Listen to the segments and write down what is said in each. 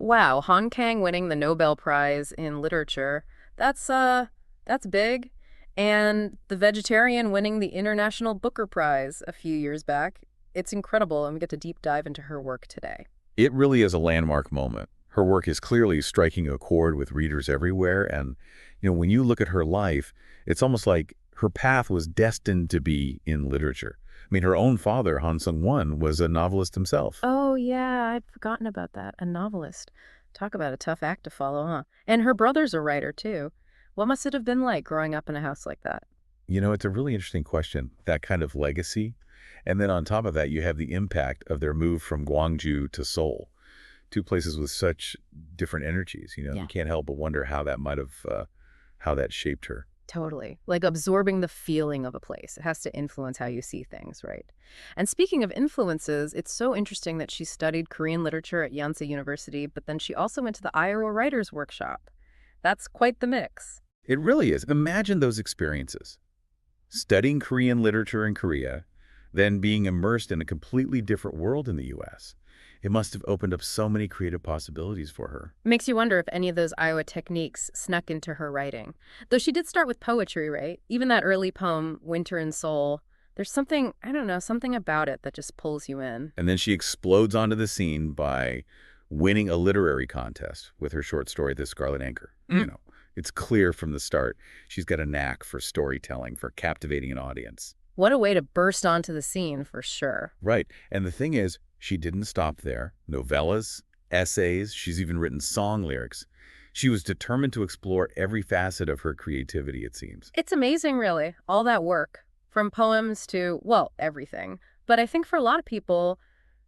Wow, Han Kang winning the Nobel Prize in literature. That's big. And the vegetarian winning the International Booker Prize a few years back. It's incredible, and we get to deep dive into her work today. It really is a landmark moment. Her work is clearly striking a chord with readers everywhere, and when you look at her life, it's almost like her path was destined to be in literature. I mean, her own father, Han Sung-won, was a novelist himself. Oh, yeah, I'd forgotten about that. A novelist. Talk about a tough act to follow, huh? And her brother's a writer, too. What must it have been like growing up in a house like that? It's a really interesting question, that kind of legacy. And then on top of that, you have the impact of their move from Gwangju to Seoul, two places with such different energies. You can't help but wonder how that might have, how that shaped her. Totally. Like absorbing the feeling of a place. It has to influence how you see things, right? And speaking of influences, it's so interesting that she studied Korean literature at Yonsei University, but then she also went to the Iowa Writers Workshop. That's quite the mix. It really is. Imagine those experiences. Studying Korean literature in Korea, then being immersed in a completely different world in the U.S. It must have opened up so many creative possibilities for her. Makes you wonder if any of those Iowa techniques snuck into her writing. Though she did start with poetry, right? Even that early poem, Winter in Seoul, there's something, I don't know, something about it that just pulls you in. And then she explodes onto the scene by winning a literary contest with her short story, The Scarlet Anchor. It's clear from the start she's got a knack for storytelling, for captivating an audience. What a way to burst onto the scene, for sure. Right. And the thing is, she didn't stop there. Novellas, essays, she's even written song lyrics. She was determined to explore every facet of her creativity, it seems. It's amazing, really, all that work, from poems to, well, everything. But I think for a lot of people,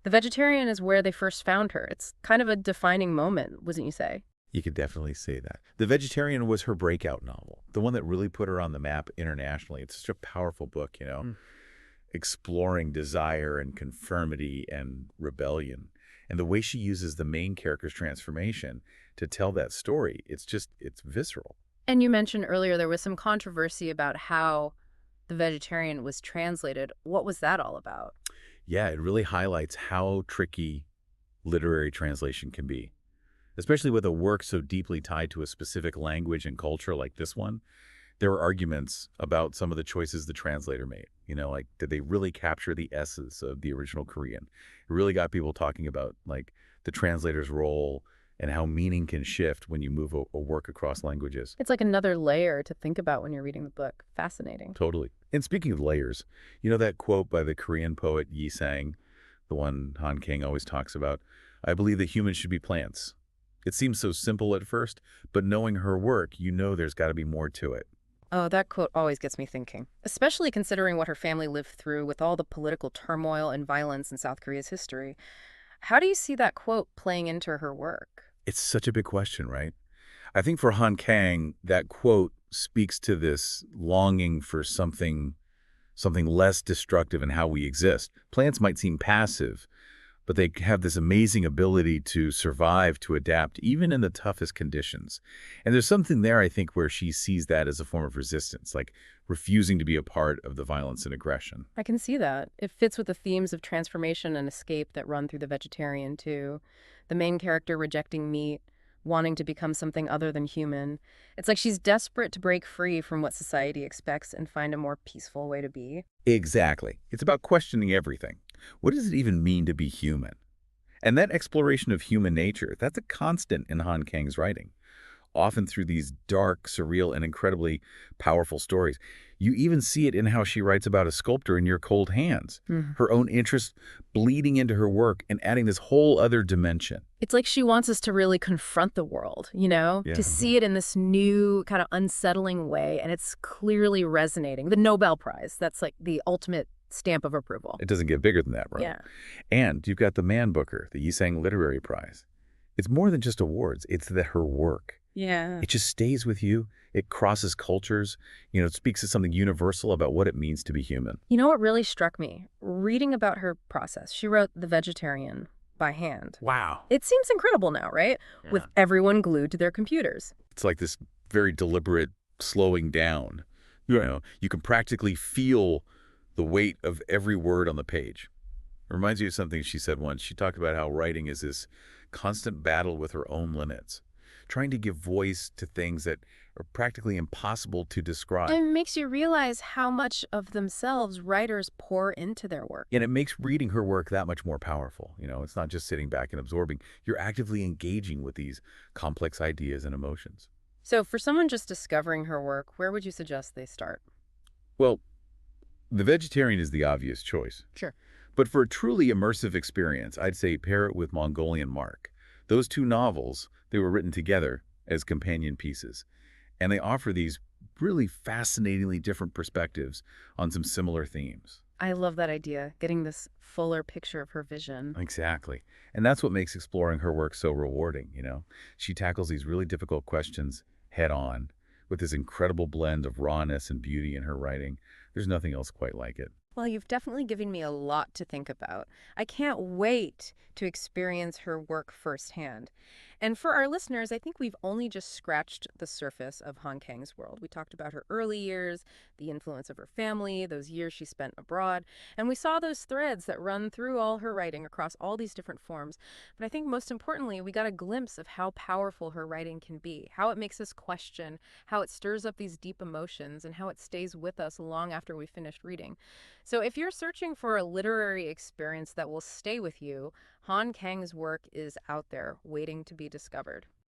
The Vegetarian is where they first found her. It's kind of a defining moment, wouldn't you say? You could definitely say that. The Vegetarian was her breakout novel, the one that really put her on the map internationally. It's such a powerful book, exploring desire and conformity and rebellion. And the way she uses the main character's transformation to tell that story, it's visceral. And you mentioned earlier there was some controversy about how The Vegetarian was translated. What was that all about? Yeah, it really highlights how tricky literary translation can be, especially with a work so deeply tied to a specific language and culture like this one. There were arguments about some of the choices the translator made. Like, did they really capture the essence of the original Korean? It really got people talking about, like, the translator's role and how meaning can shift when you move a work across languages. It's like another layer to think about when you're reading the book. Fascinating. Totally. And speaking of layers, that quote by the Korean poet Yi Sang, the one Han Kang always talks about, "I believe that humans should be plants." It seems so simple at first, but knowing her work, there's got to be more to it. Oh, that quote always gets me thinking, especially considering what her family lived through with all the political turmoil and violence in South Korea's history. How do you see that quote playing into her work? It's such a big question, right? I think for Han Kang, that quote speaks to this longing for something less destructive in how we exist. Plants might seem passive, but they have this amazing ability to survive, to adapt, even in the toughest conditions. And there's something there, I think, where she sees that as a form of resistance, like refusing to be a part of the violence and aggression. I can see that. It fits with the themes of transformation and escape that run through The Vegetarian, too. The main character rejecting meat, wanting to become something other than human. It's like she's desperate to break free from what society expects and find a more peaceful way to be. Exactly. It's about questioning everything. What does it even mean to be human? And that exploration of human nature, that's a constant in Han Kang's writing, often through these dark, surreal, and incredibly powerful stories. You even see it in how she writes about a sculptor in Your Cold Hands, her own interest bleeding into her work and adding this whole other dimension. It's like she wants us to really confront the world, Yeah. to see it in this new kind of unsettling way, and it's clearly resonating. The Nobel Prize, that's like the ultimate stamp of approval. It doesn't get bigger than that, right? Yeah. And you've got the Man Booker, the Yi Sang Literary Prize. It's more than just awards. It's that her work. Yeah. It just stays with you. It crosses cultures. It speaks to something universal about what it means to be human. You know what really struck me? Reading about her process. She wrote The Vegetarian by hand. Wow. It seems incredible now, right? Yeah. With everyone glued to their computers. It's like this very deliberate slowing down. You can practically feel the weight of every word on the page. It reminds you of something she said once. She talked about how writing is this constant battle with her own limits, trying to give voice to things that are practically impossible to describe. It makes you realize how much of themselves writers pour into their work. And it makes reading her work that much more powerful. It's not just sitting back and absorbing. You're actively engaging with these complex ideas and emotions. So for someone just discovering her work, where would you suggest they start? Well, The Vegetarian is the obvious choice. Sure. But for a truly immersive experience, I'd say pair it with Mongolian Mark. Those two novels, they were written together as companion pieces, and they offer these really fascinatingly different perspectives on some similar themes. I love that idea, getting this fuller picture of her vision. Exactly. And that's what makes exploring her work so rewarding. She tackles these really difficult questions head on with this incredible blend of rawness and beauty in her writing. There's nothing else quite like it. Well, you've definitely given me a lot to think about. I can't wait to experience her work firsthand. And for our listeners, I think we've only just scratched the surface of Han Kang's world. We talked about her early years, the influence of her family, those years she spent abroad, and we saw those threads that run through all her writing across all these different forms. But I think most importantly, we got a glimpse of how powerful her writing can be, how it makes us question, how it stirs up these deep emotions, and how it stays with us long after we finished reading. So if you're searching for a literary experience that will stay with you, Han Kang's work is out there waiting to be discovered.